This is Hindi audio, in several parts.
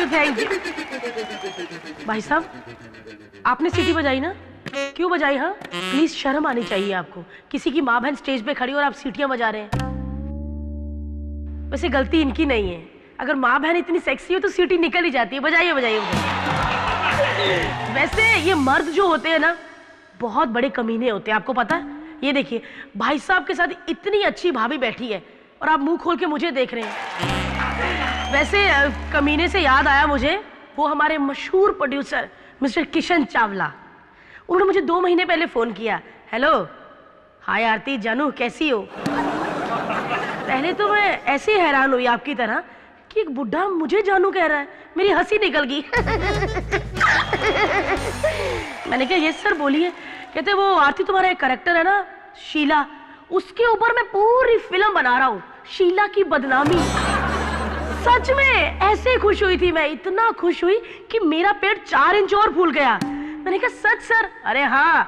Thank you. भाई साहब, आपने सीटी बजाई ना? क्यों बजाई? हाँ, प्लीज शर्म आनी चाहिए आपको। किसी की माँ बहन स्टेज पे खड़ी और आप सीटियां बजा रहे हैं। वैसे गलती इनकी नहीं है, अगर माँ बहन इतनी सेक्सी हो तो सीटी निकल ही जाती है। बजाइए बजाइए बजाइए। वैसे ये मर्द जो होते हैं ना, बहुत बड़े कमीने होते हैं, आपको पता है? ये देखिए, भाई साहब के साथ इतनी अच्छी भाभी बैठी है और आप मुंह खोल के मुझे देख रहे हैं। वैसे कमीने से याद आया मुझे, वो हमारे मशहूर प्रोड्यूसर मिस्टर किशन चावला, उन्होंने मुझे 2 महीने पहले फोन किया। हेलो, हाय आरती जानू, कैसी हो? पहले तो मैं ऐसे ही हैरान हुई आपकी तरह कि एक बुढ़ा मुझे जानू कह रहा है, मेरी हंसी निकल गई। मैंने कहा यस सर बोलिए। कहते वो आरती तुम्हारा एक कैरेक्टर है ना शीला, उसके ऊपर मैं पूरी फिल्म बना रहा हूँ, शीला की बदनामी। सच में ऐसे खुश हुई थी मैं, इतना खुश हुई कि मेरा पेट 4 इंच और फूल गया। मैंने कहा सच सर? अरे हाँ,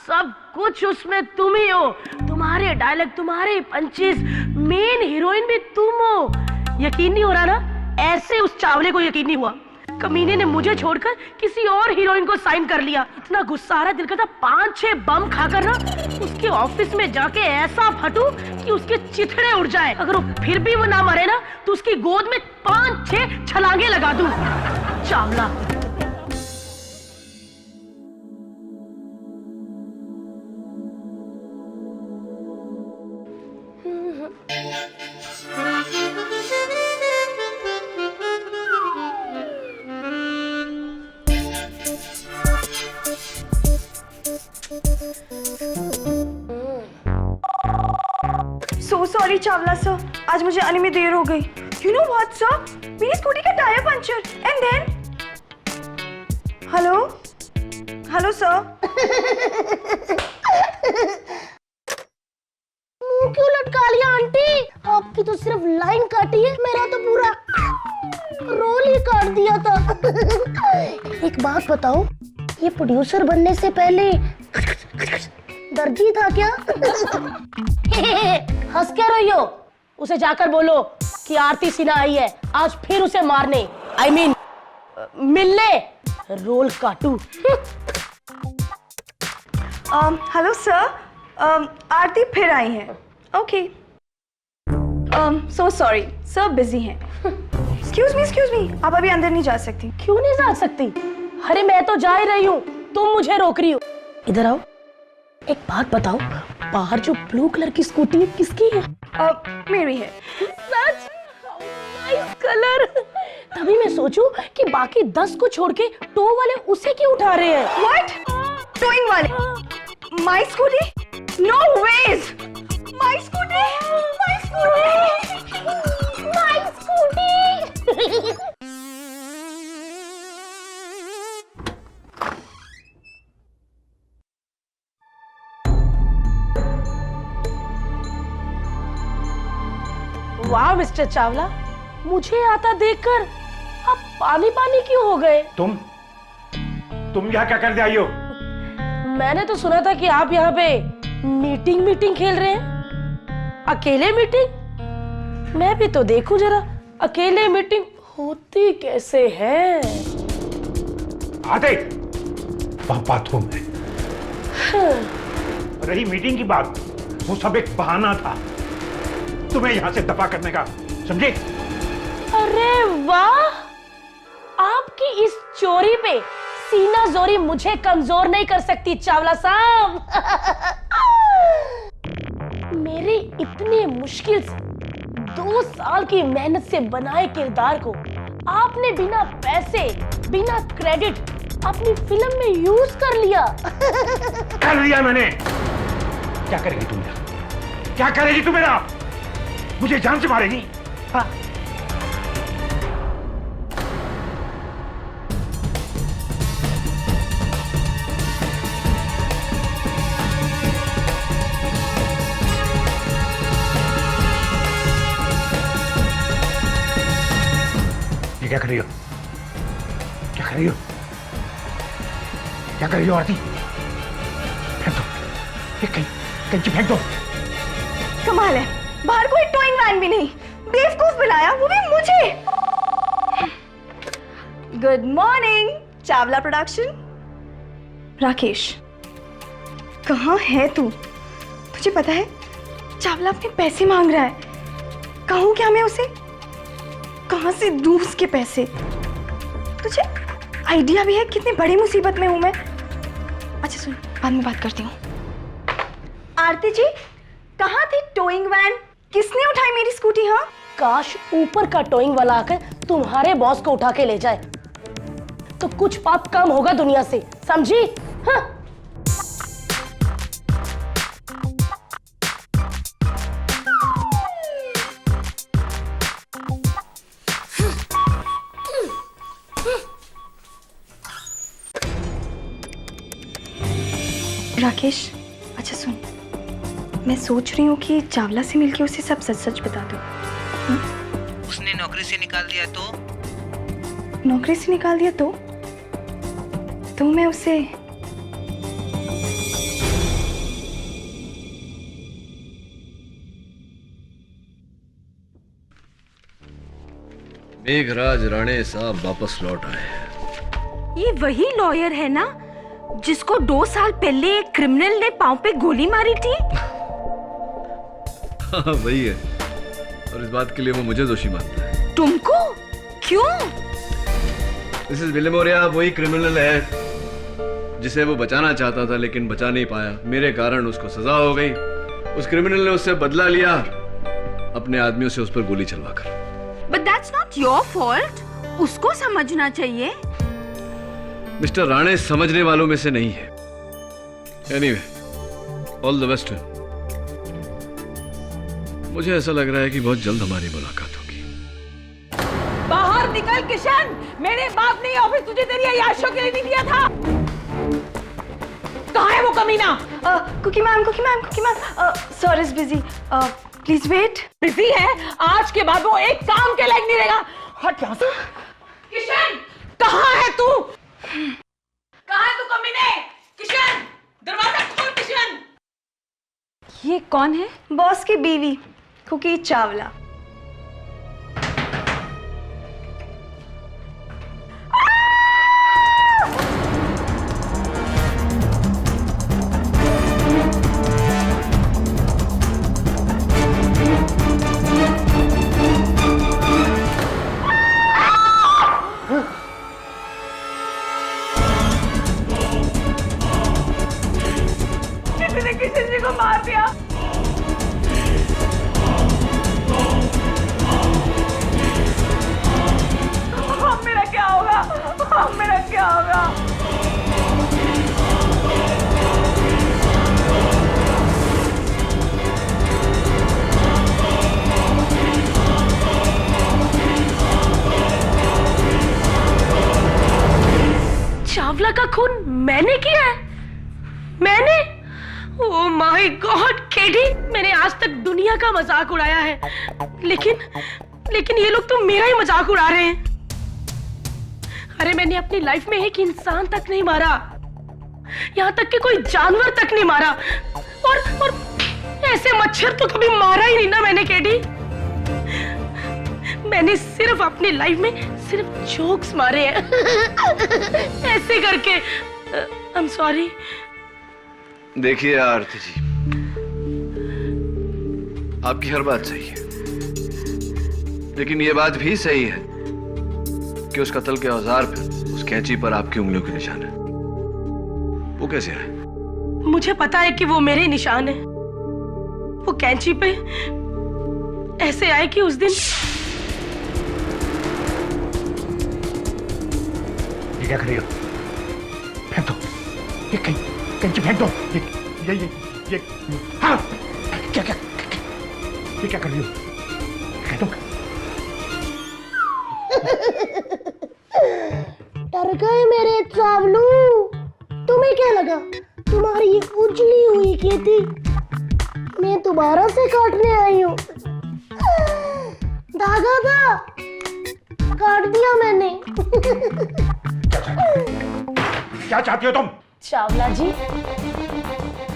सब कुछ उसमें तुम ही हो, तुम्हारे डायलॉग, तुम्हारे पंचेस, मेन हीरोइन भी तुम हो। यकीन नहीं हो रहा ना? ऐसे उस चावले को यकीन नहीं हुआ, कमीने ने मुझे छोड़कर किसी और हीरोइन को साइन कर लिया। इतना गुस्सा आ रहा, दिल करता 5-6 बम खाकर ना उसके ऑफिस में जाके ऐसा फटूं कि उसके चिथड़े उड़ जाए। अगर वो फिर भी वो ना मरे ना तो उसकी गोद में 5-6 छलांगे लगा दूं। Chawla. So sorry Chawla sir, आज मुझे आने में देर हो गई। You know what सर, मेरी स्कूटी का tyre puncture and then hello sir. मुंह क्यों लटका लिया आंटी? आपकी तो सिर्फ लाइन काटी है, मेरा तो पूरा रोल ही काट दिया था। एक बात बताओ, ये प्रोड्यूसर बनने से पहले दर्जी था क्या? हंस क्या रही हो? उसे जाकर बोलो कि आरती सिन्हा आई है, आज फिर उसे मारने, I mean, मिलने रोल काटू। हेलो सर, आरती फिर आई है। Okay, so sorry sir, busy हैं। एक्सक्यूज मी, आप अभी अंदर नहीं जा सकती। क्यों नहीं जा सकती? अरे मैं तो जा ही रही हूँ, तुम मुझे रोक रही हो। इधर आओ, एक बात बताओ, बाहर जो ब्लू कलर की स्कूटी है किसकी है? मेरी है। सच? Nice colour. तभी मैं सोचूं कि बाकी 10 को छोड़ के टो वाले उसे क्यों उठा रहे हैं? What? टोइंग वाले? My scooty? No ways! My scooty! My scooty! My scooty! वाह मिस्टर चावला, मुझे आता देखकर आप पानी पानी क्यों हो गए? तुम यहाँ क्या करने आई हो? मैंने तो सुना था कि आप यहाँ पे मीटिंग खेल रहे हैं। अकेले मीटिंग? मैं भी तो देखूं जरा, अकेले मीटिंग होती कैसे है। आते बाथरूम में। रही मीटिंग की बात, वो सब एक बहाना था तुम्हें यहां से दफा करने का, समझे? अरे वाह, आपकी इस चोरी पे सीना जोरी मुझे कमजोर नहीं कर सकती चावला साहब। मेरे इतने मुश्किल से 2 साल की मेहनत से बनाए किरदार को आपने बिना पैसे, बिना क्रेडिट अपनी फिल्म में यूज कर लिया। कर लिया मैंने। क्या करेगी तुम मेरा? क्या करेगी तुम मेरा? मुझे जान से मारेगी? हाँ? ये क्या कर रही हो? क्या कर रही हो? क्या कर रही हो आरती? फेंक दो, ये कैंची फेंक दो। कमाल है, बाहर कोई टोइंग वैन भी नहीं, बेवकूफ बुलाया, वो भी मुझे। Good morning Chawla production. Rakesh, कहाँ है तू? तुझे पता है चावला अपने पैसे मांग रहा है। कहूँ क्या मैं उसे? कहाँ से दूँ उसके पैसे? तुझे आइडिया भी है कितनी बड़ी मुसीबत में हूँ मैं? अच्छा सुन, बाद में बात करती हूँ। आरती जी, कहाँ थी टोइंग वैन? किसने उठाई मेरी स्कूटी? हाँ, काश ऊपर का टोइंग वाला आकर तुम्हारे बॉस को उठा के ले जाए तो कुछ पाप कम होगा दुनिया से, समझी? हाँ? राकेश, अच्छा सुन, मैं सोच रही हूँ कि चावला से मिलके उसे सब सच सच बता दूँ। उसने नौकरी से निकाल दिया तो? नौकरी से निकाल दिया तो मैं उसे मेघराज राणे साहब वापस लौट आए हैं। ये वही लॉयर है ना जिसको 2 साल पहले एक क्रिमिनल ने पांव पे गोली मारी थी? हाँ वही है, और इस बात के लिए वो मुझे दोषी मानता है। तुमको? क्यों? मिसेस विलेमोरिया वही क्रिमिनल है जिसे वो बचाना चाहता था लेकिन बचा नहीं पाया। मेरे कारण उसको सजा हो गई। उस क्रिमिनल ने उससे बदला लिया अपने आदमियों से उस पर गोली चलवाकर। But that's not your fault. उसको समझना चाहिए। मिस्टर राणे समझने वालों में से नहीं है। Anyway, all the best. मुझे ऐसा लग रहा है कि बहुत जल्द हमारी मुलाकात होगी। बाहर निकल किशन, मेरे बाप ने ऑफिस तुझे तेरी अय्याशों के लिए नहीं दिया था। कहाँ है वो कमीना? Kuki ma'am, sir is busy, please wait. Busy है? आज के बाद वो एक काम के लायक नहीं रहेगा। हट यहाँ से। किशन, कहाँ है तू? कहाँ है तू कमीने? किशन, दरवाजा खोल किशन। ये कौन है? बॉस की बीवी कुकी चावला। किशन जी को मार दिया। मेरा क्या होगा? मेरा क्या होगा? चावला का खून मैंने किया है? मैंने? ओह माय गॉड केडी, मैंने आज तक दुनिया का मजाक उड़ाया है, लेकिन ये लोग तो मेरा ही मजाक उड़ा रहे हैं। अरे मैंने अपनी लाइफ में एक इंसान तक नहीं मारा, यहाँ तक कि कोई जानवर तक नहीं मारा, और ऐसे मच्छर तो कभी मारा ही नहीं ना मैंने केडी। मैंने सिर्फ अपनी लाइफ में सिर्फ जोक्स मारे हैं ऐसे करके। आई एम सॉरी। देखिए आरती जी, आपकी हर बात सही है, लेकिन यह बात भी सही है कि उस कत्ल के औजार पर, उस कैंची पर आपकी उंगलियों के निशान है। वो कैसे आए? मुझे पता है कि वो मेरे निशान है। वो कैंची पे ऐसे आए कि उस दिन। ये क्या कर रही हो? फेंक दो ये कैंची, फेंक दो। ये हाँ, क्या ये क्या कर रही हो? फेंक दो। डर गए मेरे चावलू। तुम्हें क्या लगा तुम्हारी ये उजली हुई खेती मैं दोबारा से काटने आई हूँ? धागा था, काट दिया मैंने। क्या चाहती हो तुम? चावला जी,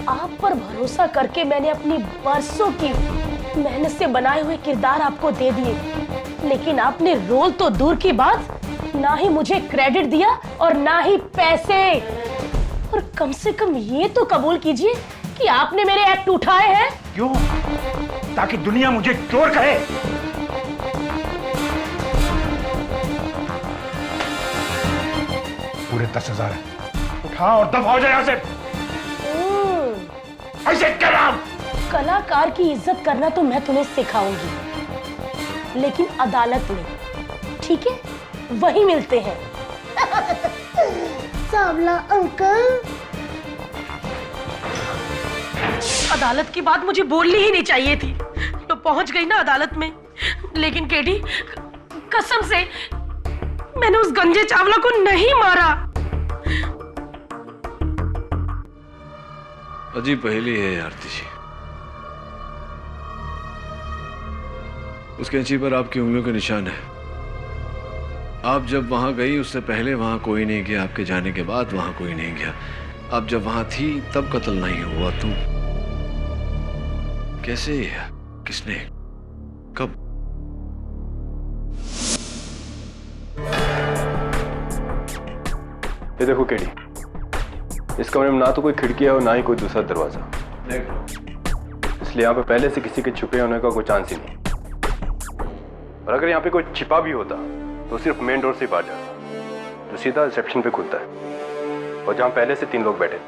आप पर भरोसा करके मैंने अपनी बरसों की मेहनत से बनाए हुए किरदार आपको दे दिए, लेकिन आपने रोल तो दूर की बात ना ही मुझे क्रेडिट दिया और ना ही पैसे। और कम से कम ये तो कबूल कीजिए कि आपने मेरे एक्ट उठाए हैं। क्यों? ताकि दुनिया मुझे चोर कहे। पूरे 10,000 है, उठा और दफा हो जाए यहां से। ऐसे क्या? कलाकार की इज्जत करना तो मैं तुम्हें सिखाऊंगी, लेकिन अदालत में, ठीक है? वही मिलते हैं। चावला अंकल, अदालत की बात मुझे बोलनी ही नहीं चाहिए थी, तो पहुंच गई ना अदालत में। लेकिन केडी, कसम से मैंने उस गंजे चावला को नहीं मारा। अजीब पहेली है आरती जी। उस कैंची पर आपकी उंगलियों के निशान है। आप जब वहां गई उससे पहले वहां कोई नहीं गया, आपके जाने के बाद वहां कोई नहीं गया। आप जब वहां थी तब कत्ल नहीं हुआ। तुम कैसे? किसने? कब? ये देखो केडी, इस कमरे में ना तो कोई खिड़की है और ना ही कोई दूसरा दरवाजा। देख लो। इसलिए यहाँ पे पहले से किसी के छुपे होने का कोई चांस ही नहीं। और अगर यहाँ पे कोई छिपा भी होता तो सिर्फ मेन डोर से ही बाहर जाता, जो सीधा रिसेप्शन पे खुलता है, और जहाँ पहले से 3 लोग बैठे।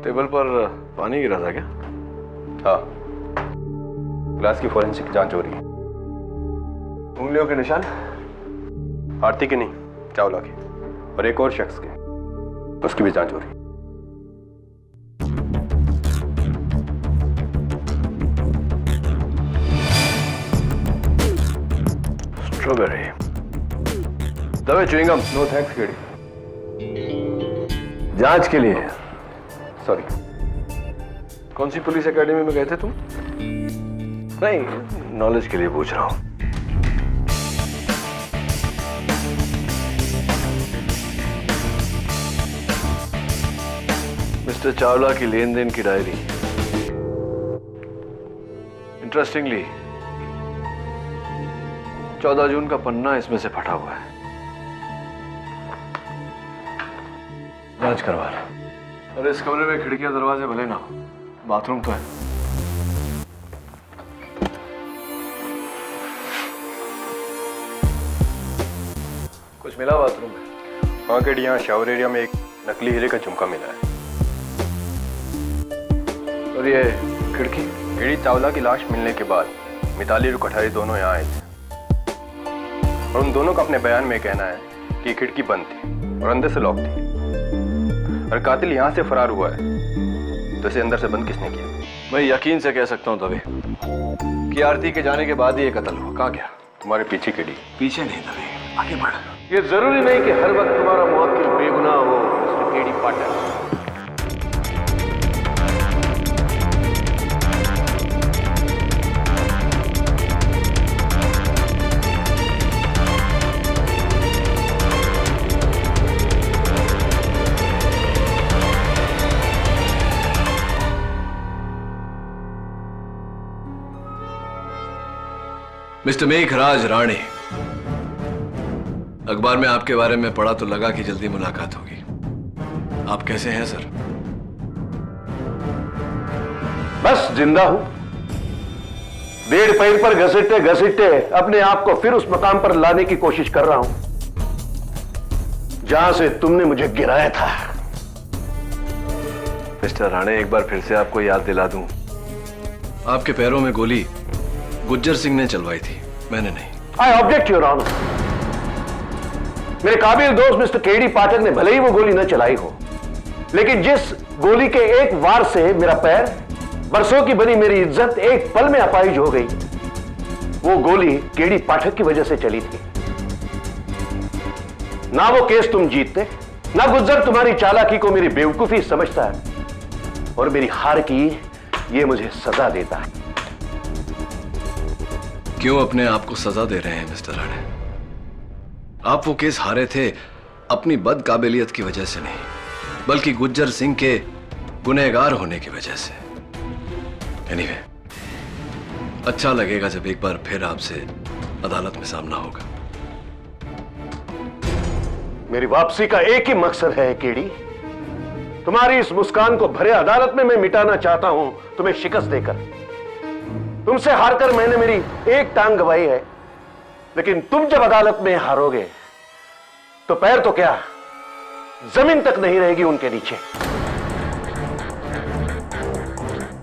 टेबल पर पानी गिरा था क्या? हाँ, ग्लास की फॉरेंसिक जांच हो रही है। उंगलियों के निशान? आरती के नहीं, चावला के, और एक और शख्स के, उसकी भी जांच हो रही है। स्ट्रॉबेरी। दवे च्युइंगम। No thanks KD. जांच के लिए? सॉरी। कौन सी पुलिस एकेडमी में गए थे तुम? नहीं, नॉलेज के लिए पूछ रहा हूं। मिस्टर चावला की लेन देन की डायरी। इंटरेस्टिंगली 14 जून का पन्ना इसमें से फटा हुआ है। जांच करवा रहा। और इस कमरे में खिड़कियां दरवाजे भले ना हो, बाथरूम तो है। कुछ मिला बाथरूम में? हाँ केडी, यहाँ शावर एरिया में एक नकली हीरे का झुमका मिला है। और ये खिड़की? केडी, चावला की लाश मिलने के बाद मिताली और कठारी दोनों यहाँ आए थे, और उन दोनों का अपने बयान में कहना है कि खिड़की बंद थी और अंदर से लॉक थी। और कातिल यहाँ से फरार हुआ है, तो इसे अंदर से बंद किसने किया? मैं यकीन से कह सकता हूँ तभी कि आरती के जाने के बाद ही ये कत्ल हुआ। कहाँ गया? तुम्हारे पीछे केडी। पीछे नहीं तभी, आगे बढ़। ये जरूरी नहीं कि हर वक्त तुम्हारा मुवक्किल बेगुनाह हो, मिस्टर केडी पाठक। मिस्टर मेघराज राणे, अखबार में आपके बारे में पढ़ा तो लगा कि जल्दी मुलाकात होगी। आप कैसे हैं सर? बस जिंदा हूं। 1.5 पैर पर घसीटते घसीटते अपने आप को फिर उस मकाम पर लाने की कोशिश कर रहा हूं जहां से तुमने मुझे गिराया था। मिस्टर राणे, एक बार फिर से आपको याद दिला दूं, आपके पैरों में गोली गुज्जर सिंह ने चलवाई थी, मैंने नहीं। I object your honour. मेरे काबिल दोस्त मिस्टर केडी पाठक ने भले ही वो गोली न चलाई हो, लेकिन जिस गोली के एक वार से मेरा पैर, बरसों की बनी मेरी इज्जत एक पल में अपाहिज हो गई, वो गोली केडी पाठक की वजह से चली थी। ना वो केस तुम जीतते, ना गुज्जर तुम्हारी चालाकी को मेरी बेवकूफी समझता है, और मेरी हार की ये मुझे सजा देता है। क्यों अपने आप को सजा दे रहे हैं मिस्टर राणे? आप वो केस हारे थे अपनी बदकाबिलियत की वजह से नहीं, बल्कि गुज्जर सिंह के गुनहगार होने की वजह से। एनीवे, अच्छा लगेगा जब एक बार फिर आपसे अदालत में सामना होगा। मेरी वापसी का एक ही मकसद है केडी, तुम्हारी इस मुस्कान को भरे अदालत में मैं मिटाना चाहता हूं, तुम्हें शिकस्त देकर। तुमसे हारकर मैंने मेरी एक टांग गंवाई है, लेकिन तुम जब अदालत में हारोगे तो पैर तो क्या, जमीन तक नहीं रहेगी उनके नीचे।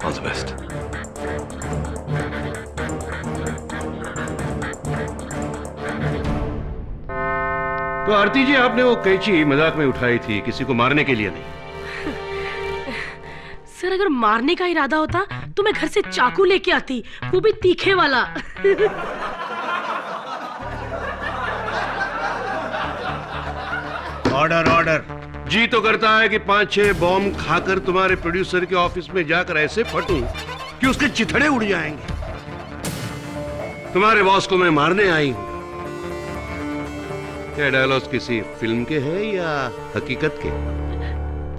All the best. तो आरती जी, आपने वो कैंची मजाक में उठाई थी, किसी को मारने के लिए नहीं। सर अगर मारने का इरादा होता तो मैं घर से चाकू लेके आती, वो भी तीखे वाला। Order order. जी तो करता है कि 5-6 बॉम्ब खाकर तुम्हारे प्रोड्यूसर के ऑफिस में जाकर ऐसे फटूं कि उसके चिथड़े उड़ जाएंगे। तुम्हारे बॉस को मैं मारने आई हूं। क्या डायलॉग किसी फिल्म के हैं या हकीकत के?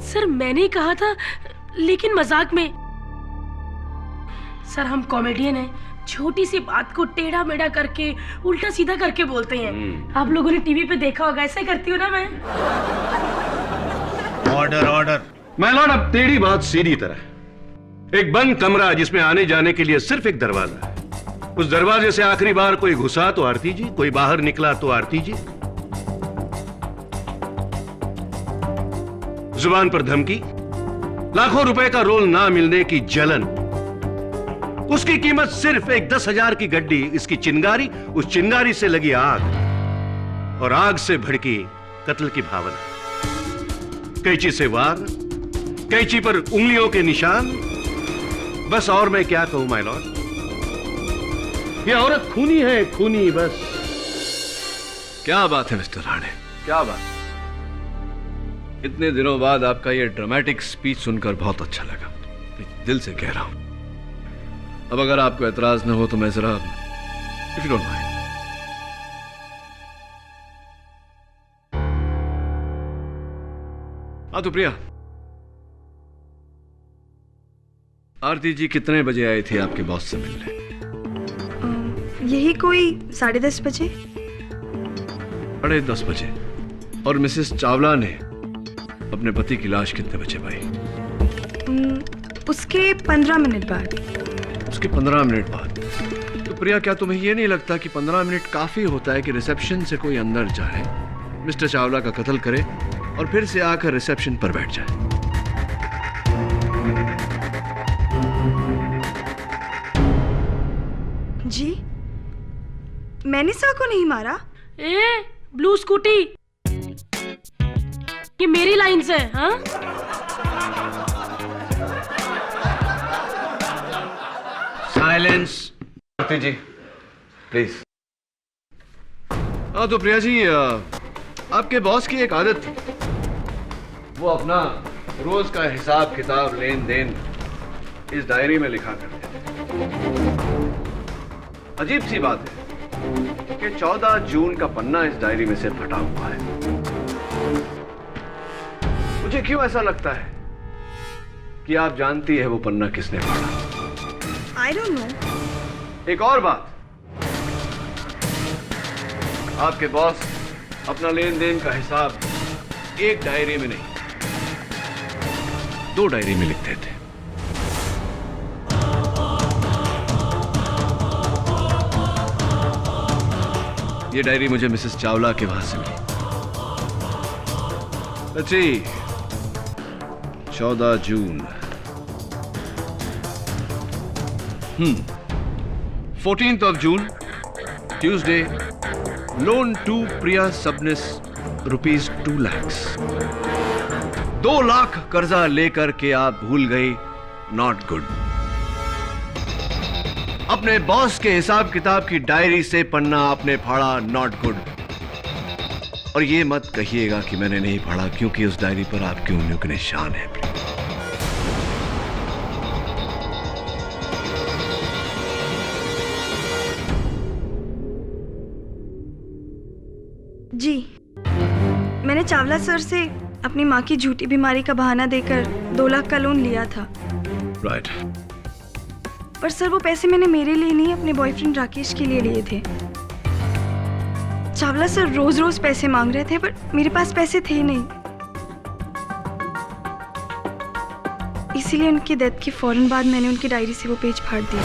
सर मैंने कहा था, लेकिन मजाक में। सर हम कॉमेडियन हैं, छोटी सी बात को टेढ़ा मेढ़ा करके उल्टा सीधा करके बोलते हैं। आप लोगों ने टीवी पे देखा होगा, ऐसे करती हूँ ना मैं। Order order. माय लॉर्ड, अब तेरी बात सीधी तरह। एक बंद कमरा जिसमें आने जाने के लिए सिर्फ एक दरवाजा है। उस दरवाजे से आखिरी बार कोई घुसा तो आरती जी, कोई बाहर निकला तो आरती जी। जुबान पर धमकी, लाखों रुपए का रोल ना मिलने की जलन, उसकी कीमत सिर्फ एक 10,000 की गड्डी, इसकी चिंगारी, उस चिंगारी से लगी आग और आग से भड़की कत्ल की भावना। कैंची से वार, कैंची पर उंगलियों के निशान, बस और मैं क्या कहूं माय लॉर्ड। ये औरत खूनी है, खूनी बस। क्या बात है मिस्टर राणे, क्या बात। इतने दिनों बाद आपका ये ड्रामेटिक स्पीच सुनकर बहुत अच्छा लगा, दिल से कह रहा हूं। अब अगर आपको एतराज न हो तो मैं जरा, इफ यू डोंट माइंड। हाँ तो प्रिया, आरती जी कितने बजे आई थी आपके बॉस से मिलने? यही कोई 10:30 बजे। 10:30 बजे। और मिसेस चावला ने अपने पति की लाश कितने बजे पाई? उसके 15 मिनट बाद। उसके 15 मिनट बाद। तो प्रिया, क्या तुम्हें यह नहीं लगता कि 15 मिनट काफी होता है कि रिसेप्शन से कोई अंदर जाए, मिस्टर चावला का कत्ल करे और फिर से आकर रिसेप्शन पर बैठ जाए? जी, मैंने सर को नहीं मारा। ए, ब्लू स्कूटी, ये मेरी लाइन से। हाँ साइलेंस। Aarti ji please. हाँ तो प्रिया जी, आपके बॉस की एक आदत थी, वो अपना रोज का हिसाब किताब, लेन देन इस डायरी में लिखा करते थे। अजीब सी बात है कि 14 जून का पन्ना इस डायरी में से फटा हुआ है। मुझे क्यों ऐसा लगता है कि आप जानती है वो पन्ना किसने फाड़ा। I don't know. एक और बात, आपके बॉस अपना लेन देन का हिसाब एक डायरी में नहीं, 2 डायरी में लिखते थे। ये डायरी मुझे मिसेस चावला के वहां से मिली। Let's see, 14 June. 14th of June, Tuesday, loan to Priya Subnis rupees 2 lakhs। 2 lakh कर्जा लेकर के आप भूल गई, नॉट गुड। अपने बॉस के हिसाब किताब की डायरी से पन्ना आपने फाड़ा, नॉट गुड। और ये मत कहिएगा कि मैंने नहीं पढ़ा, क्योंकि उस डायरी पर आपकी उंगलियों के निशान है। जी, मैंने चावला सर से अपनी माँ की झूठी बीमारी का बहाना देकर 2 लाख का लोन लिया था। राइट। पर सर वो पैसे मैंने मेरे लिए नहीं, अपने बॉयफ्रेंड राकेश के लिए लिए थे। चावला सर रोज रोज पैसे मांग रहे थे, पर मेरे पास पैसे थे नहीं। इसीलिए उनकी डेथ के फौरन बाद मैंने उनकी डायरी से वो पेज फाड़ दिया।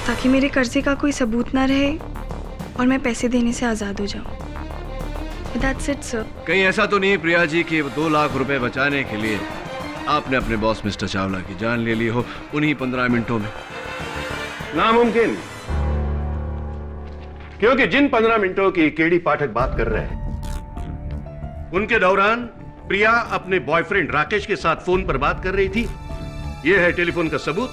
ताकि मेरे कर्जे का कोई सबूत ना रहे और मैं पैसे देने से आजाद हो जाऊं। That's it, sir. कहीं ऐसा तो नहीं प्रिया जी कि 2 लाख रुपए बचाने के लिए आपने अपने बॉस मिस्टर चावला की जान ले ली हो उन्हीं 15 मिनटों में? नामुमकिन, क्योंकि जिन 15 मिनटों की केडी पाठक बात कर रहे हैं उनके दौरान प्रिया अपने बॉयफ्रेंड राकेश के साथ फोन पर बात कर रही थी। यह है टेलीफोन का सबूत,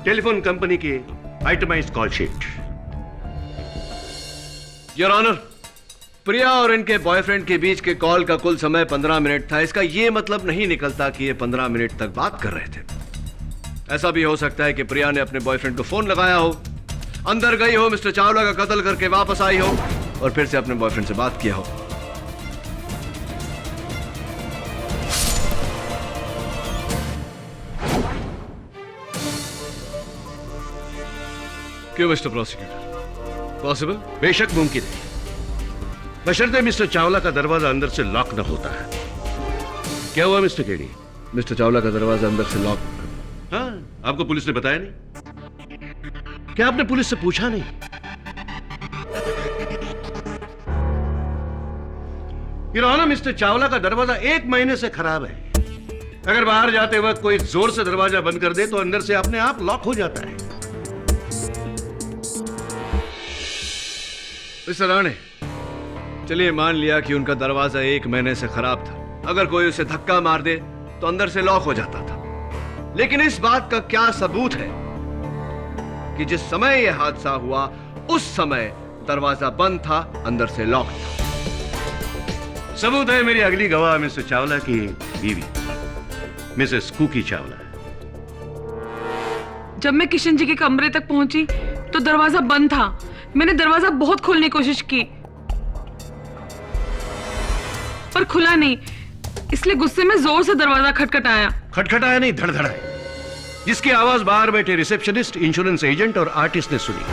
टेलीफोन कंपनी की itemised call sheet. Your honour, Priya और इनके बॉयफ्रेंड के बीच के कॉल का कुल समय 15 मिनट था। इसका यह मतलब नहीं निकलता कि ये 15 मिनट तक बात कर रहे थे। ऐसा भी हो सकता है कि प्रिया ने अपने बॉयफ्रेंड को फोन लगाया हो, अंदर गई हो, मिस्टर चावला का कत्ल करके वापस आई हो और फिर से अपने बॉयफ्रेंड से बात किया हो। क्यों मिस्टर प्रोसिक्यूटर? पॉसिबल? बेशक मुमकिन है, बशर्ते मिस्टर चावला का दरवाजा अंदर से लॉक न होता है। क्या हुआ मिस्टर केडी? मिस्टर चावला का दरवाजा अंदर से लॉक? हाँ, आपको पुलिस ने बताया नहीं? क्या आपने पुलिस से पूछा नहीं? योर ऑनर, मिस्टर चावला का दरवाजा 1 महीने से खराब है। अगर बाहर जाते वक्त कोई जोर से दरवाजा बंद कर दे तो अंदर से अपने आप लॉक हो जाता है। मिस्टर राणे, चलिए मान लिया कि उनका दरवाजा 1 महीने से खराब था। अगर कोई उसे धक्का मार दे तो अंदर से लॉक हो जाता था। लेकिन इस बात का क्या सबूत है कि जिस समय यह हादसा हुआ उस समय दरवाजा बंद था, अंदर से लॉक था? सबूत है मेरी अगली गवाह मिस्टर चावला की बीवी मिसेस कुकी चावला। जब मैं किशन जी के कमरे तक पहुंची तो दरवाजा बंद था। मैंने दरवाजा बहुत खोलने की कोशिश की पर खुला नहीं, इसलिए गुस्से में जोर से दरवाजा खटखटाया। खटखटाया नहीं, धड़धड़ाया, जिसकी आवाज बाहर बैठे रिसेप्शनिस्ट, इंश्योरेंस एजेंट और आर्टिस्ट ने सुनी।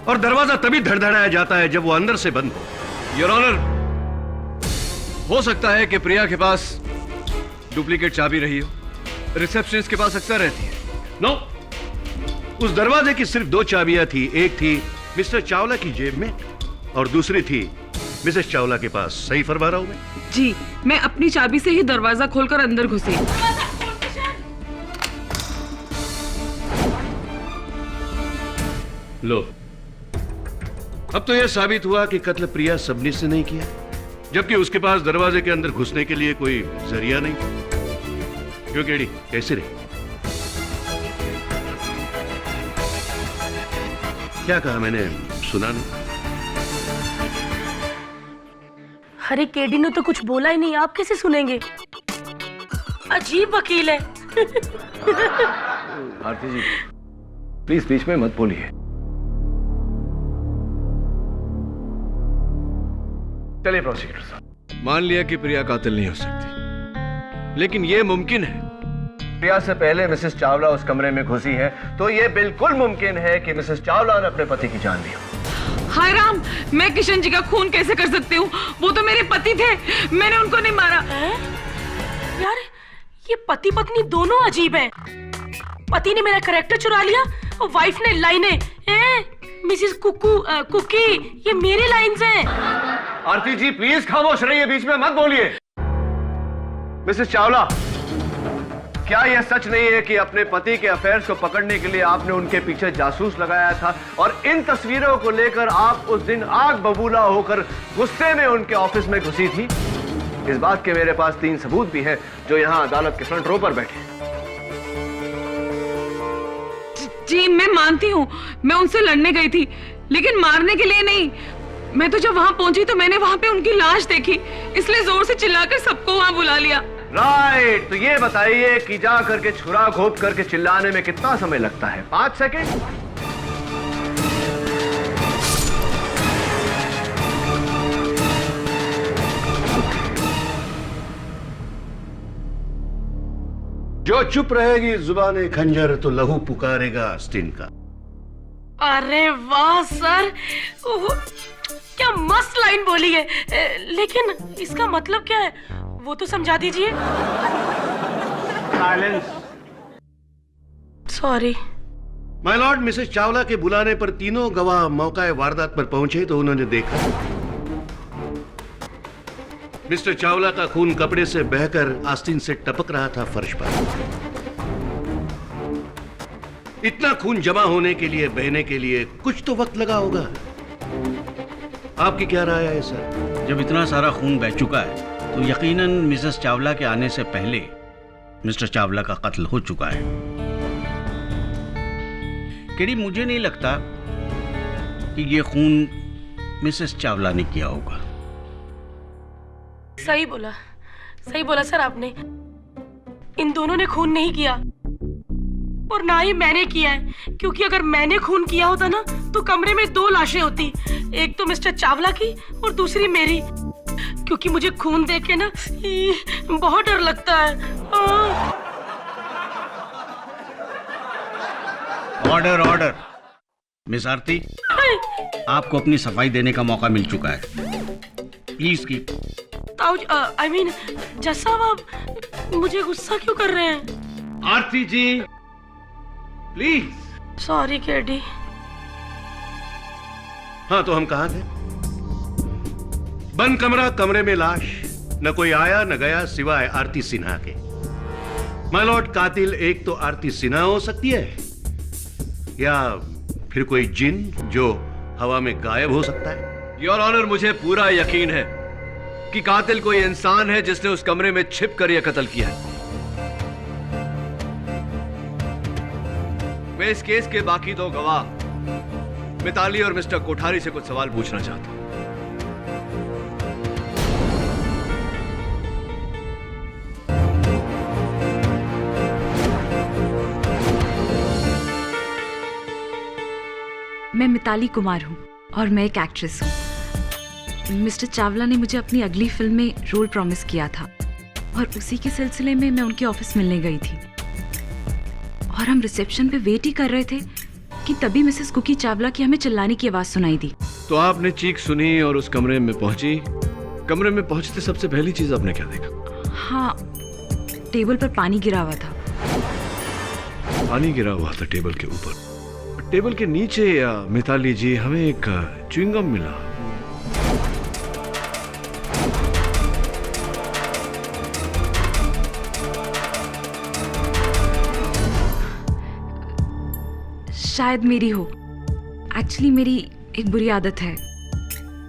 और दरवाजा तभी धड़धड़ाया जाता है जब वो अंदर से बंद हो। योर ऑनर, हो सकता है कि प्रिया के पास डुप्लीकेट चाबी रही हो। रिसेप्शनिस्ट के पास अक्सर रहती है। नो, उस दरवाजे की सिर्फ 2 चाबियां थी। एक थी मिस्टर चावला की जेब में और दूसरी थी मिसेस चावला के पास। सही फरमा रहा हूं मैं? जी, मैं अपनी चाबी से ही दरवाजा खोलकर अंदर घुसी। लो, अब तो यह साबित हुआ कि कत्ल प्रिया सबनीस ने नहीं किया, जबकि उसके पास दरवाजे के अंदर घुसने के लिए कोई जरिया नहीं। क्यों केडी, कैसे रहे? क्या कहा मैंने? सुना नहीं? अरे केडी ने तो कुछ बोला ही नहीं, आप कैसे सुनेंगे? अजीब वकील है। आरती जी, प्लीज बीच में मत बोलिए। चलिए प्रोसिक्यूटर साहब, मान लिया कि प्रिया कातिल नहीं हो सकती, लेकिन यह मुमकिन है प्रिया से पहले मिसेस चावला उस कमरे में घुसी है, तो यह बिल्कुल मुमकिन है कि मिसेस चावला ने अपने पति की जान ली हो। हाय राम, मैं किशन जी का खून कैसे कर सकती हूँ? वो तो मेरे पति थे, मैंने उनको नहीं मारा। यार, ये पति पत्नी दोनों अजीब हैं। पति ने मेरा कैरेक्टर चुरा लिया और वाइफ ने लाइनें। मिसेस कुकी, ये मेरी लाइन्स हैं। आरती जी प्लीज खामोश रहिए, बीच में मत बोलिए। मिसेस चावला, क्या यह सच नहीं है कि अपने पति के अफेयर्स को पकड़ने के लिए आपने उनके पीछे जासूस लगाया था और इन तस्वीरों को लेकर आप उस दिन आग बबूला होकर गुस्से में उनके ऑफिस में घुसी थी? इस बात के मेरे पास 3 सबूत भी हैं जो यहां अदालत के फ्रंट रो पर बैठे हैं। जी मैं मानती हूँ, मैं उनसे लड़ने गई थी, लेकिन मारने के लिए नहीं। मैं तो जब वहां पहुंची तो मैंने वहां पे उनकी लाश देखी, इसलिए जोर से चिल्लाकर सबको वहां बुला लिया। राइट, तो ये बताइए कि जा करके छुरा घोंप करके चिल्लाने में कितना समय लगता है? 5 सेकंड? जो चुप रहेगी जुबाने खंजर तो लहू पुकारेगा आस्तीन का। अरे वाह सर, ओह, क्या मस्त लाइन बोली है। लेकिन इसका मतलब क्या है वो तो समझा दीजिए। Silence. Sorry. My Lord, Mrs Chawla के बुलाने पर तीनों गवाह मौका वारदात पर पहुंचे तो उन्होंने देखा मिस्टर चावला का खून कपड़े से बहकर आस्तीन से टपक रहा था फर्श पर। इतना खून जमा होने के लिए, बहने के लिए कुछ तो वक्त लगा होगा। आपकी क्या राय है सर? जब इतना सारा खून बह चुका है तो यकीनन मिसेस चावला के आने से पहले मिस्टर चावला का कत्ल हो चुका है। केडी, मुझे नहीं लगता कि ये खून मिसेस चावला ने किया होगा। सही बोला सर आपने। इन दोनों ने खून नहीं किया और ना ही मैंने किया है, क्योंकि अगर मैंने खून किया होता ना तो कमरे में 2 लाशें होती, एक तो मिस्टर चावला की और दूसरी मेरी, क्योंकि मुझे खून देख के ना बहुत डर लगता है। Order order. मिस आरती, आपको अपनी सफाई देने का मौका मिल चुका है। प्लीज की आई मीन जज साहब, आप मुझे गुस्सा क्यों कर रहे हैं? आरती जी प्लीज। Sorry KD. हाँ, तो हम कहां थे? बंद कमरा, कमरे में लाश, न कोई आया न गया सिवाय आरती सिन्हा के। माय लॉर्ड, कातिल एक तो आरती सिन्हा हो सकती है या फिर कोई जिन जो हवा में गायब हो सकता है। योर ऑनर, मुझे पूरा यकीन है कि कातिल कोई इंसान है जिसने उस कमरे में छिप कर यह कत्ल किया है। मैं इस केस के बाकी 2 गवाह मिताली और मिस्टर कोठारी से कुछ सवाल पूछना चाहता हूं। मैं मिताली कुमार हूँ और मैं एक एक्ट्रेस हूँ। मिस्टर चावला ने मुझे अपनी अगली फिल्म में रोल प्रॉमिस किया था और उसी के सिलसिले में मैं उनके ऑफिस मिलने गई थी और हम रिसेप्शन पे वेट ही कर रहे थे कि तभी मिसेस कुकी चावला की हमें चिल्लाने की आवाज सुनाई दी। तो आपने चीख सुनी और उस कमरे में पहुंची। कमरे में पहुंचते सबसे पहली चीज आपने क्या देखा? हाँ, टेबल पर पानी गिरा हुआ था। पानी गिरा हुआ था टेबल के ऊपर। टेबल के नीचे मिताली जी, हमें एक च्युइंगम मिला। शायद मेरी हो। एक्चुअली मेरी एक बुरी आदत है,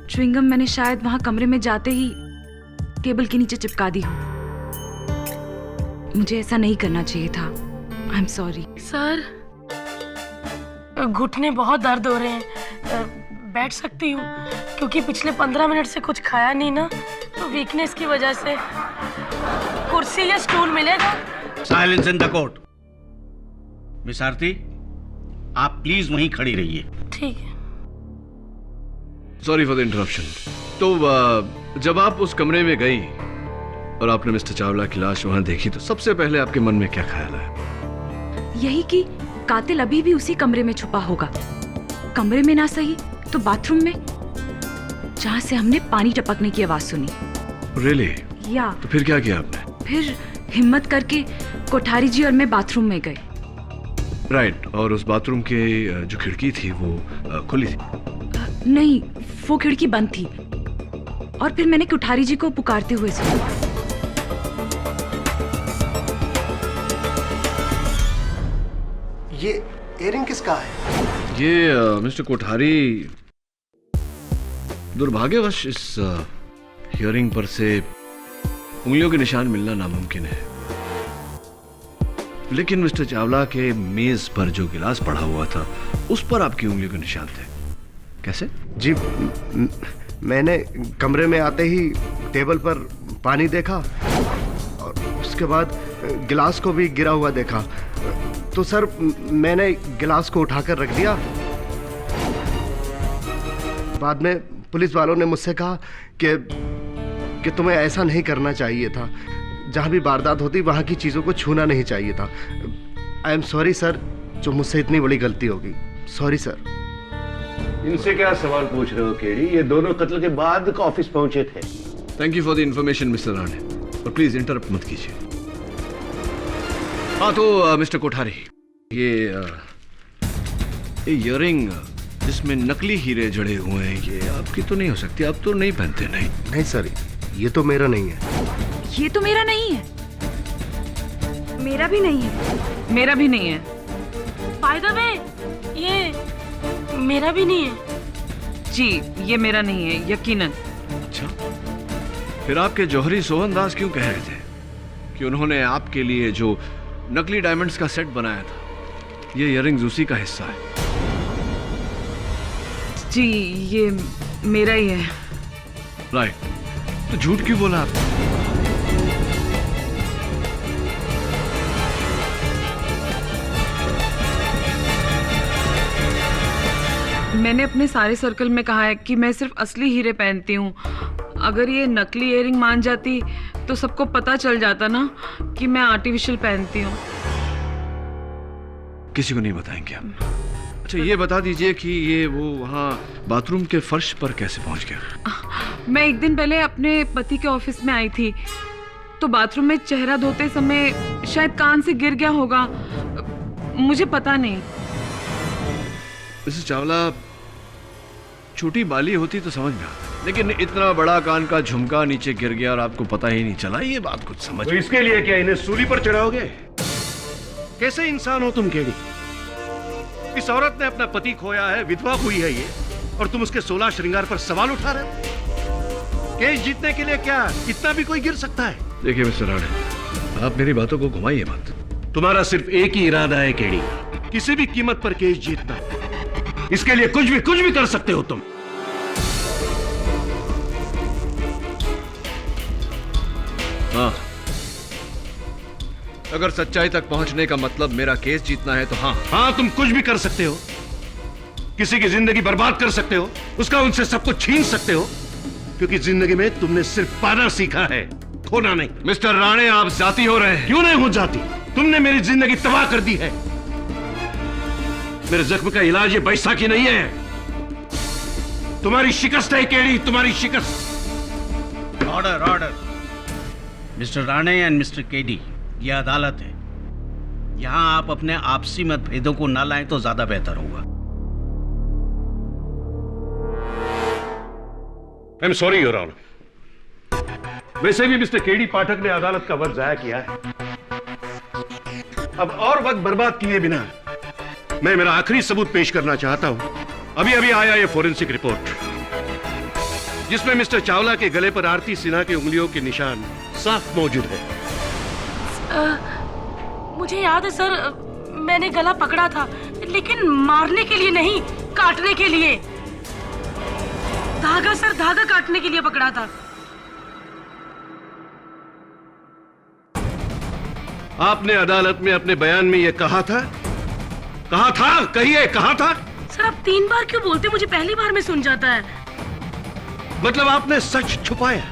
च्युइंगम मैंने शायद वहां कमरे में जाते ही टेबल के नीचे चिपका दी हो। मुझे ऐसा नहीं करना चाहिए था। आई एम सॉरी। सर, घुटने बहुत दर्द हो रहे हैं। बैठ सकती हूँ? क्योंकि पिछले 15 मिनट से कुछ खाया नहीं ना, तो वीकनेस की वजह से। कुर्सी या स्टूल मिलेगा? Silence in the court. Miss Aarti, आप प्लीज वहीं खड़ी रहिए। ठीक है। Sorry for the interruption. तो जब आप उस कमरे में गई और आपने मिस्टर चावला की लाश वहां देखी तो सबसे पहले आपके मन में क्या ख्याल आया? यही कि कातिल अभी भी उसी कमरे में छुपा होगा। कमरे में ना सही तो बाथरूम में, जहां से हमने पानी टपकने की आवाज सुनी। रियली? या तो फिर क्या किया आपने? फिर हिम्मत करके कोठारी जी और मैं बाथरूम में गए। राइट। और उस बाथरूम के जो खिड़की थी वो खुली थी? नहीं, वो खिड़की बंद थी। और फिर मैंने कोठारी जी को पुकारते हुए सुना। ये इयरिंग किसका है? ये मिस्टर कोठारी, दुर्भाग्यवश इस हियरिंग पर से उंगलियों के निशान मिलना नामुमकिन है, लेकिन मिस्टर चावला के मेज पर जो गिलास पड़ा हुआ था उस पर आपकी उंगलियों के निशान थे। कैसे? जी, मैंने कमरे में आते ही टेबल पर पानी देखा और उसके बाद गिलास को भी गिरा हुआ देखा। तो सर, मैंने गिलास को उठाकर रख दिया। बाद में पुलिस वालों ने मुझसे कहा कि तुम्हें ऐसा नहीं करना चाहिए था। जहाँ भी वारदात होती वहाँ की चीज़ों को छूना नहीं चाहिए था। आई एम सॉरी सर, जो मुझसे इतनी बड़ी गलती होगी। Sorry sir. इनसे क्या सवाल पूछ रहे हो केडी? ये दोनों कत्ल के बाद ऑफिस पहुंचे थे। Thank you for the information mister Rane, और प्लीज इंटरप्ट मत कीजिए। हाँ तो मिस्टर कोठारी, ये इयररिंग जिसमें नकली हीरे जड़े हुए हैं, ये आपकी तो नहीं हो सकती, आप तो नहीं पहनते। नहीं सर, ये तो मेरा नहीं है। ये तो मेरा नहीं है। मेरा भी नहीं है। मेरा भी नहीं है। बाय द वे, ये मेरा भी नहीं है। जी, ये मेरा नहीं है, यकीनन। अच्छा, फिर आपके जौहरी सोहनदास क्यों कह रहे थे कि उन्होंने आपके लिए जो नकली डायमंड्स का सेट बनाया था, ये इयररिंग्स उसी का हिस्सा है? जी, ये मेरा ही है। राइट, तो झूठ क्यों बोला आपने? मैंने अपने सारे सर्कल में कहा है कि मैं सिर्फ असली हीरे पहनती हूँ। अगर ये नकली इयररिंग मान जाती तो सबको पता चल जाता ना कि मैं आर्टिफिशियल पहनती हूँ। किसी को नहीं बताएंगे हम। अच्छा, ये बता दीजिए कि ये वो वहाँ बाथरूम के फर्श पर कैसे पहुँच गया? मैं एक दिन पहले अपने पति के ऑफिस में आई थी, तो बाथरूम में चेहरा धोते समय शायद कान से गिर गया होगा, मुझे पता नहीं। मिसेस चावला, छोटी बाली होती तो समझ में आता, लेकिन इतना बड़ा कान का झुमका नीचे गिर गया और आपको पता ही नहीं चला, ये बात कुछ समझ। तो इसके लिए क्या इन्हें सूली पर चढ़ाओगे? कैसे इंसान हो तुम केडी? इस औरत ने अपना पति खोया है, विधवा हुई है ये, और तुम उसके 16 श्रृंगार पर सवाल उठा रहे हो? केस जीतने के लिए क्या इतना भी कोई गिर सकता है? देखिए मिस्टर राणे, आप मेरी बातों को घुमाइए मत। तुम्हारा सिर्फ एक ही इरादा है केडी, किसी भी कीमत पर केस जीतना। इसके लिए कुछ भी कर सकते हो तुम। हाँ, अगर सच्चाई तक पहुंचने का मतलब मेरा केस जीतना है तो हाँ, तुम कुछ भी कर सकते हो। किसी की जिंदगी बर्बाद कर सकते हो, उसका उनसे सब कुछ छीन सकते हो, क्योंकि जिंदगी में तुमने सिर्फ पाना सीखा है, खोना नहीं। मिस्टर राणे, आप जाती हो रहे हैं। क्यों नहीं हो जाती? तुमने मेरी जिंदगी तबाह कर दी है। मेरे जख्म का इलाज ये बैसाखी नहीं है, तुम्हारी शिकस्त है केडी, तुम्हारी शिकस्त। Order, order. Mister Rane and mister KD, यह अदालत है। यहां आप अपने आपसी मतभेदों को ना लाएं तो ज्यादा बेहतर होगा। I am sorry your honour. वैसे भी मिस्टर केडी पाठक ने अदालत का वक्त जाया किया है। अब और वक्त बर्बाद किए बिना मैं मेरा आखिरी सबूत पेश करना चाहता हूं। अभी अभी आया ये फोरेंसिक रिपोर्ट, जिसमें मिस्टर चावला के गले पर आरती सिन्हा की उंगलियों के निशान साफ मौजूद है। मुझे याद है सर, मैंने गला पकड़ा था, लेकिन मारने के लिए नहीं, काटने के लिए। धागा सर, धागा काटने के लिए पकड़ा था। आपने अदालत में अपने बयान में यह कहा था? कहिए, कहा था? सर, आप 3 बार क्यों बोलते? मुझे पहली बार में सुन जाता है। मतलब आपने सच छुपाया?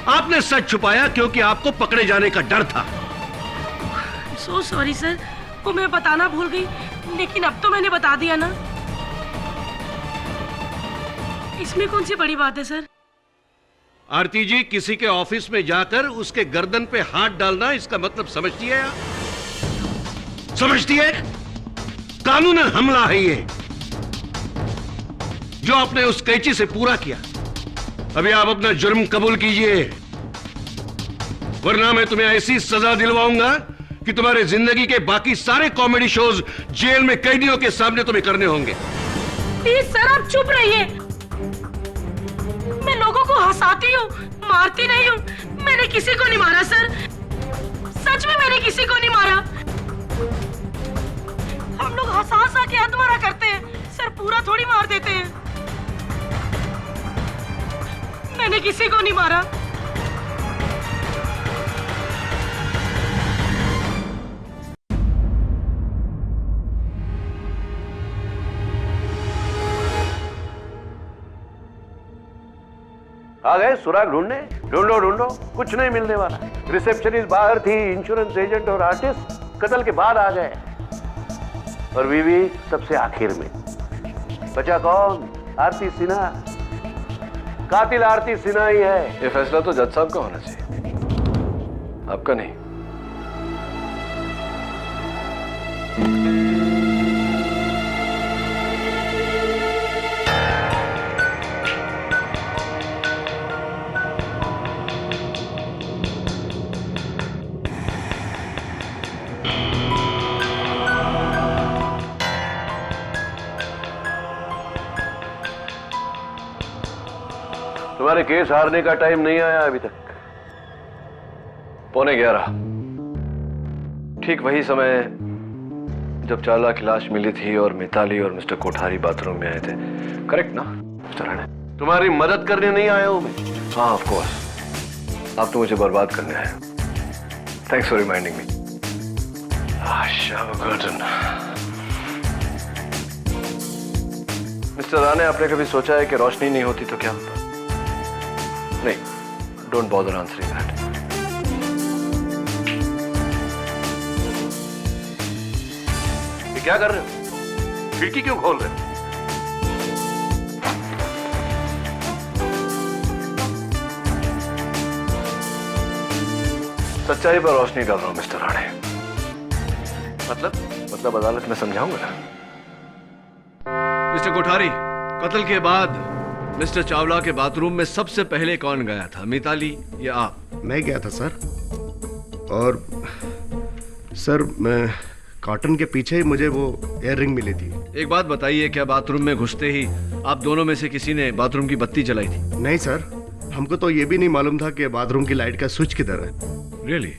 आपने सच छुपाया क्योंकि आपको पकड़े जाने का डर था। सो सॉरी सर, वो मैं बताना भूल गई, लेकिन अब तो मैंने बता दिया ना। इसमें कौन सी बड़ी बात है सर? आरती जी, किसी के ऑफिस में जाकर उसके गर्दन पे हाथ डालना, इसका मतलब समझती है आप? समझती है? कानून हमला है ये, जो आपने उस कैची से पूरा किया। अभी आप अपना जुर्म कबूल कीजिए, वरना मैं तुम्हें ऐसी सजा दिलवाऊंगा कि तुम्हारे जिंदगी के बाकी सारे कॉमेडी शोज जेल में कैदियों के सामने तुम्हें करने होंगे। प्लीज सर, आप चुप रहिए। मैं लोगों को हंसाती हूँ, मारती नहीं हूँ। मैंने किसी को नहीं मारा सर, सच में मैंने किसी को नहीं मारा। हम लोग हंसा के अधमरा करते हैं सर, पूरा थोड़ी मार देते हैं। मैंने किसी को नहीं मारा। आ गए सुराग ढूंढने? ढूंढो ढूंढो, कुछ नहीं मिलने वाला। रिसेप्शनिस्ट बाहर थी, इंश्योरेंस एजेंट और आर्टिस्ट कत्ल के बाद आ गए, और बीवी सबसे आखिर में। बचा कौन? आरती सिन्हा। कातिल आरती सिन्हा ही है। ये फैसला तो जज साहब का होना चाहिए, आपका नहीं। तुम्हारे केस हारने का टाइम नहीं आया अभी तक। 11:15, ठीक वही समय जब चावला की लाश मिली थी और मिताली और मिस्टर कोठारी बाथरूम में आए थे, करेक्ट ना मिस्टर राणे? तुम्हारी मदद करने नहीं आया हूं मैं। हाँ ऑफ कोर्स, आप तो मुझे बर्बाद करने आए। Thanks for reminding me. Mister Rane, आपने कभी सोचा है कि रोशनी नहीं होती तो क्या होता? नहीं, डोंट बॉदर आंसरिंग दैट। ये क्या कर रहे हो? खिड़की क्यों खोल रहे हो? सच्चाई पर रोशनी डाल रहा हूं मिस्टर राणे। मतलब अदालत में समझाऊंगा ना। मिस्टर कोठारी, कत्ल के बाद मिस्टर चावला के बाथरूम में सबसे पहले कौन गया था, मिताली या आप? मैं गया था सर, और सर मैं कॉटन के पीछे ही मुझे वो इयर रिंग मिली थी। एक बात बताइए, क्या बाथरूम में घुसते ही आप दोनों में से किसी ने बाथरूम की बत्ती जलाई थी? नहीं सर, हमको तो ये भी नहीं मालूम था कि बाथरूम की लाइट का स्विच किधर है। रियली?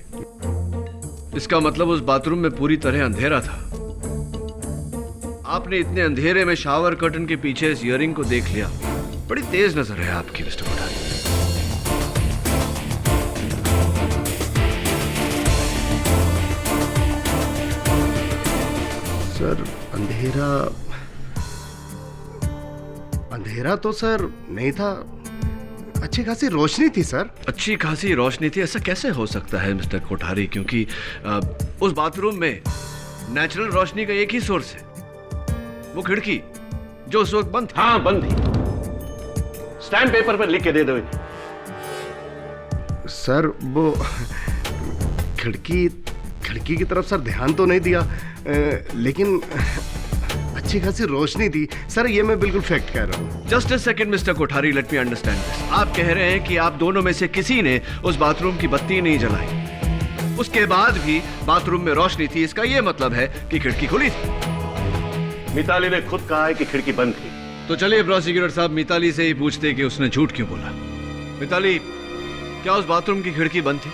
इसका मतलब उस बाथरूम में पूरी तरह अंधेरा था। आपने इतने अंधेरे में शावर कर्टन के पीछे इस इयररिंग को देख लिया। बड़ी तेज नजर है आपकी मिस्टर कोठारी। सर अंधेरा तो सर नहीं था, अच्छी खासी रोशनी थी सर। अच्छी खासी रोशनी थी, ऐसा कैसे हो सकता है मिस्टर कोठारी? क्योंकि उस बाथरूम में नेचुरल रोशनी का एक ही सोर्स है, वो खिड़की जो उस वक्त बंद थी। हाँ बंद थी। स्टैम्प पेपर पर लिख के दे दो सर। वो खिड़की की तरफ सर ध्यान तो नहीं दिया, लेकिन अच्छी खासी रोशनी थी सर, ये मैं बिल्कुल फैक्ट कह रहा हूँ। Just a second mister Kothari, let me understand this. आप कह रहे हैं कि आप दोनों में से किसी ने उस बाथरूम की बत्ती नहीं जलाई, उसके बाद भी बाथरूम में रोशनी थी, इसका यह मतलब है कि खिड़की खुली थी। मिताली ने खुद कहा है कि खिड़की बंद थी। तो चलिए प्रोसिक्यूटर साहब, मिताली से ही पूछते कि उसने झूठ क्यों बोला। मिताली, क्या उस बाथरूम की खिड़की बंद थी?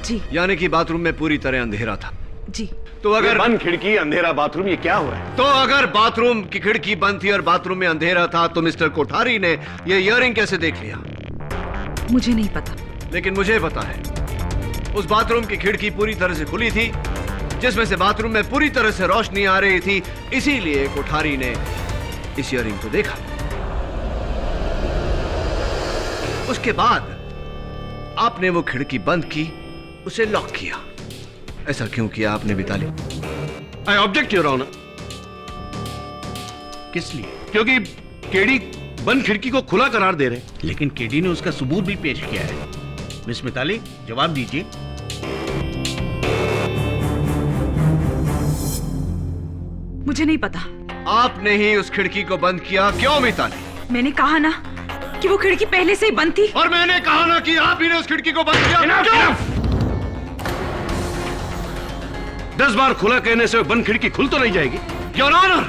जी। यानी कि बाथरूम में पूरी तरह अंधेरा था? जी। तो अगर बंद खिड़की, अंधेरा बाथरूम, ये क्या हो रहा है? तो अगर बाथरूम की खिड़की बंद थी और बाथरूम में अंधेरा था, तो मिस्टर कोठारी ने ये इयररिंग कैसे देख लिया? मुझे नहीं पता। लेकिन मुझे पता है, उस बाथरूम की खिड़की पूरी तरह से खुली थी, जिसमें से बाथरूम में पूरी तरह से रोशनी आ रही थी, इसीलिए कोठारी ने इस इयररिंग को देखा। उसके बाद आपने वो खिड़की बंद की, उसे लॉक किया। ऐसा क्यों किया आपने Mitali? I object your honour. किस लिए? क्योंकि केडी बंद खिड़की को खुला करार दे रहे। लेकिन केडी ने उसका सबूत भी पेश किया है। मिस मिताली, जवाब दीजिए। मुझे नहीं पता। आपने ही उस खिड़की को बंद किया, क्यों मिताली? मैंने कहा ना कि वो खिड़की पहले से ही बंद थी। और मैंने कहा ना कि आप ही ने उस खिड़की को बंद किया। क्यों? 10 बार खुला कहने से बंद खिड़की खुल तो नहीं जाएगी। Your honour.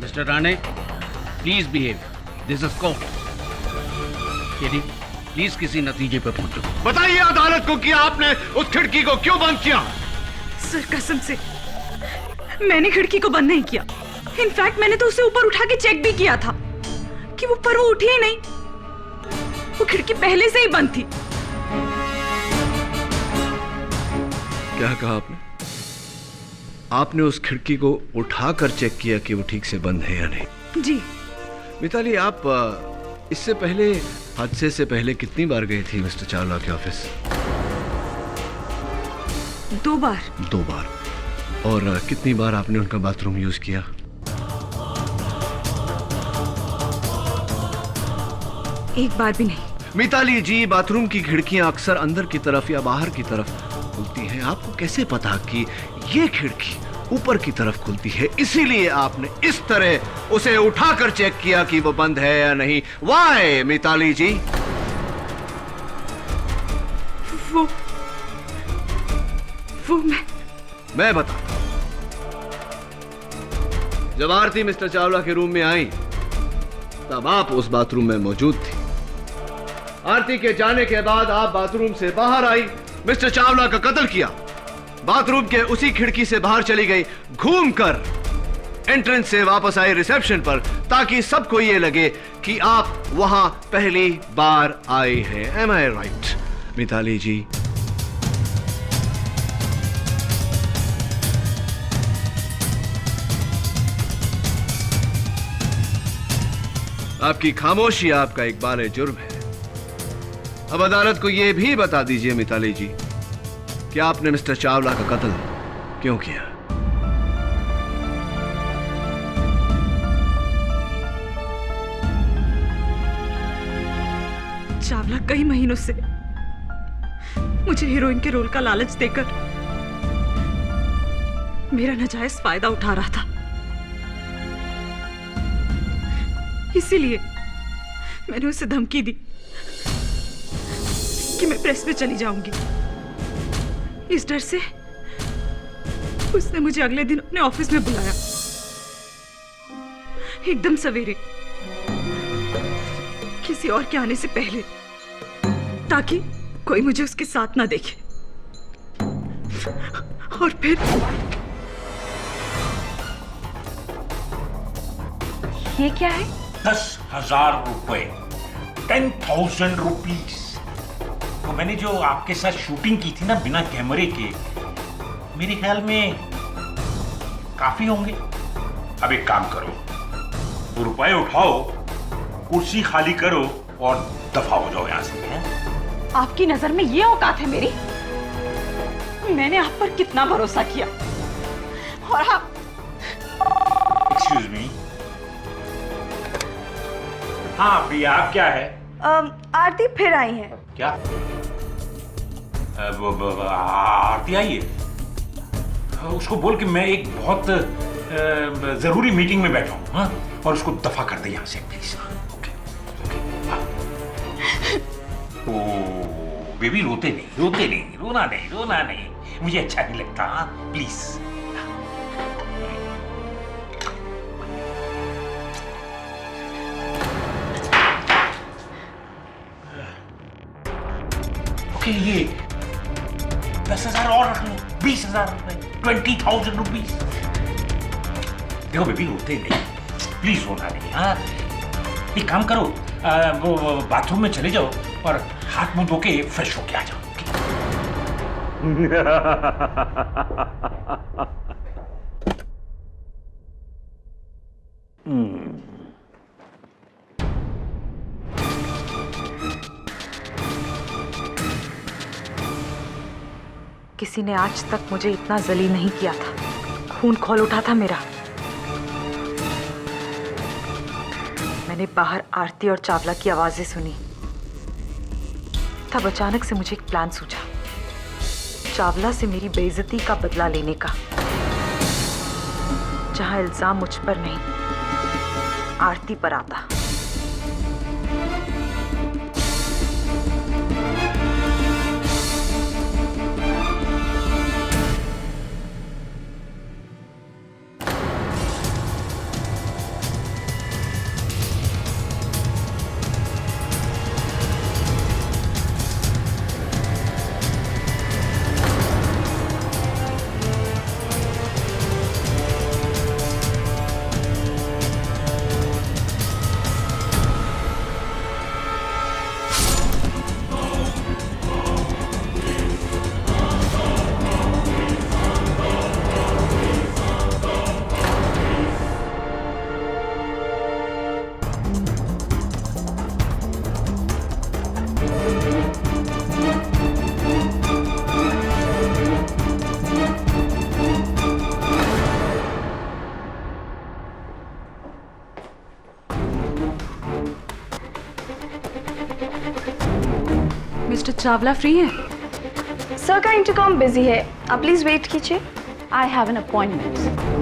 Mister Rane, please behave, this is court. KD, please किसी नतीजे पर पहुंचो। बताइए अदालत को कि आपने उस खिड़की को क्यों बंद किया? सर कसम से मैंने खिड़की को बंद नहीं किया। इनफैक्ट मैंने तो उसे ऊपर उठा के चेक भी किया था कि वो उठी ही नहीं। वो खिड़की पहले से ही बंद थी। क्या कहा आपने? आपने उस खिड़की को उठाकर चेक किया कि वो ठीक से बंद है या नहीं? जी। मिताली, आप इससे पहले, हादसे से पहले कितनी बार गई थी मिस्टर चावला के ऑफिस? 2 बार। 2 बार। और कितनी बार आपने उनका बाथरूम यूज किया? 1 बार भी नहीं। मिताली जी, बाथरूम की खिड़कियां अक्सर अंदर की तरफ या बाहर की तरफ खुलती हैं। आपको कैसे पता कि ये खिड़की ऊपर की तरफ खुलती है? इसीलिए आपने इस तरह उसे उठाकर चेक किया कि वो बंद है या नहीं। वाई मिताली जी? वो मैं बता। जब आरती मिस्टर चावला के रूम में आई तब आप उस बाथरूम में मौजूद थी। आरती के जाने के बाद आप बाथरूम से बाहर आई, मिस्टर चावला का कत्ल किया। बाथरूम के उसी खिड़की से बाहर चली गई, घूमकर एंट्रेंस से वापस आई रिसेप्शन पर, ताकि सबको यह लगे कि आप वहां पहली बार आए हैं। एम आई राइट मिताली जी? आपकी खामोशी आपका इकबाल जुर्म है। अब अदालत को यह भी बता दीजिए मिताली जी कि आपने मिस्टर चावला का कत्ल क्यों किया? चावला कई महीनों से मुझे हीरोइन के रोल का लालच देकर मेरा नाजायज फायदा उठा रहा था। इसीलिए मैंने उसे धमकी दी कि मैं प्रेस में चली जाऊंगी। इस डर से उसने मुझे अगले दिन अपने ऑफिस में बुलाया, एकदम सवेरे, किसी और के आने से पहले, ताकि कोई मुझे उसके साथ ना देखे। और फिर ये क्या है? 10,000 रुपए, 10,000 रुपीज। तो मैंने जो आपके साथ शूटिंग की थी ना बिना कैमरे के, मेरे ख्याल में काफी होंगे। अब एक काम करो, तो रुपए उठाओ, कुर्सी खाली करो और दफा हो जाओ यहां से। आपकी नजर में ये औकात है मेरी? मैंने आप पर कितना भरोसा किया, और आप। Excuse me. हाँ प्रिया, आप क्या है? आरती फिर आई है। क्या? आरती आई है? उसको बोल कि मैं एक बहुत जरूरी मीटिंग में बैठा हूँ, हाँ? और उसको दफा कर दे यहाँ से प्लीज। Okay okay. हाँ। ओ बेबी, रोते नहीं, रोना नहीं, मुझे अच्छा नहीं लगता। हाँ प्लीज। ओके, ये 10,000 और रख लो, 20,000 रुपए, 20,000 रुपीज। देखो बेबी, रोते नहीं, प्लीज रोना नहीं। हाँ, एक काम करो, वो बाथरूम में चले जाओ और हाथ मुंह धो के फ्रेश होके आ जाओ। किसी ने आज तक मुझे इतना जलील नहीं किया था। खून खौल उठा था मेरा। मैंने बाहर आरती और चावला की आवाजें सुनी। तब अचानक से मुझे एक प्लान सूझा, चावला से मेरी बेइज्जती का बदला लेने का। जहां इल्जाम मुझ पर नहीं, आरती पर आता। चावला फ्री हैं? सर का इंटरकॉम बिजी है, आप प्लीज वेट कीजिए। I have an appointment.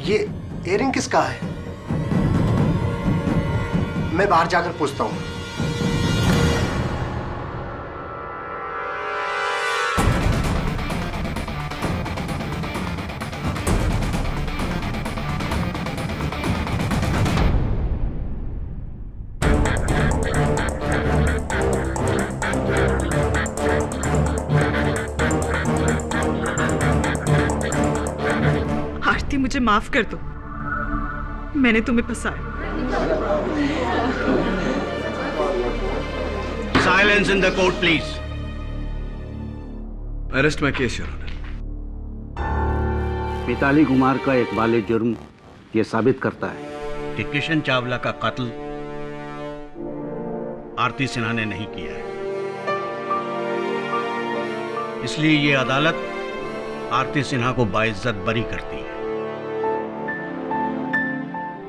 ये इयरिंग किसका है? मैं बाहर जाकर पूछता हूँ। आरती, मुझे माफ कर दो, मैंने तुम्हें फंसाया। Silence in the court please. Arrest my case your honour. Mitali Kumar का एक वाले जुर्म ये साबित करता है कि किशन चावला का कत्ल आरती सिन्हा ने नहीं किया है। इसलिए ये अदालत आरती सिन्हा को बाइज्जत बरी करती है।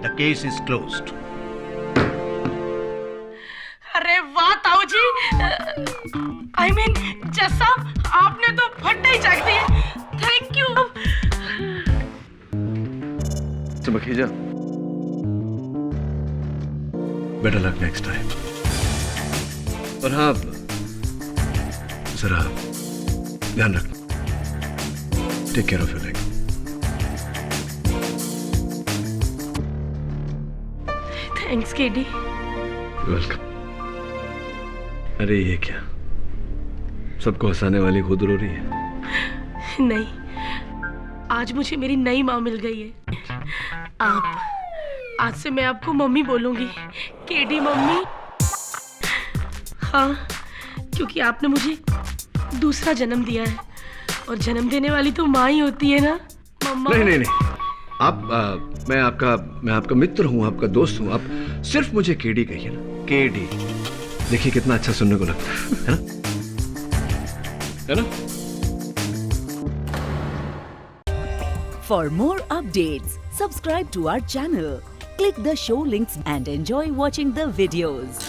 The case is closed. अरे वाह ताऊ जी, आई मीन जैसा आपने तो फट्टे ही चाक दिए। Thank you. चमकीजा, बेटर लक नेक्स्ट टाइम। और हाँ, जरा ध्यान रखना। Take care of your leg. Thanks KD. Welcome. अरे ये क्या, सबको हंसाने वाली खुद रो रही है? नहीं, आज मुझे मेरी नई माँ मिल गई है। आज से मैं आपको मम्मी बोलूंगी, केडी मम्मी। हाँ, क्योंकि आपने मुझे दूसरा जन्म दिया है, और जन्म देने वाली तो माँ ही होती है ना मम्मा। नहीं नहीं नहीं, आप मैं आपका मित्र हूँ, आपका दोस्त हूँ। आप सिर्फ मुझे केडी कहिए ना, केडी। देखिए कितना अच्छा सुनने को लगता है ना? है ना? For more updates, subscribe to our channel, click the show links and enjoy watching the videos.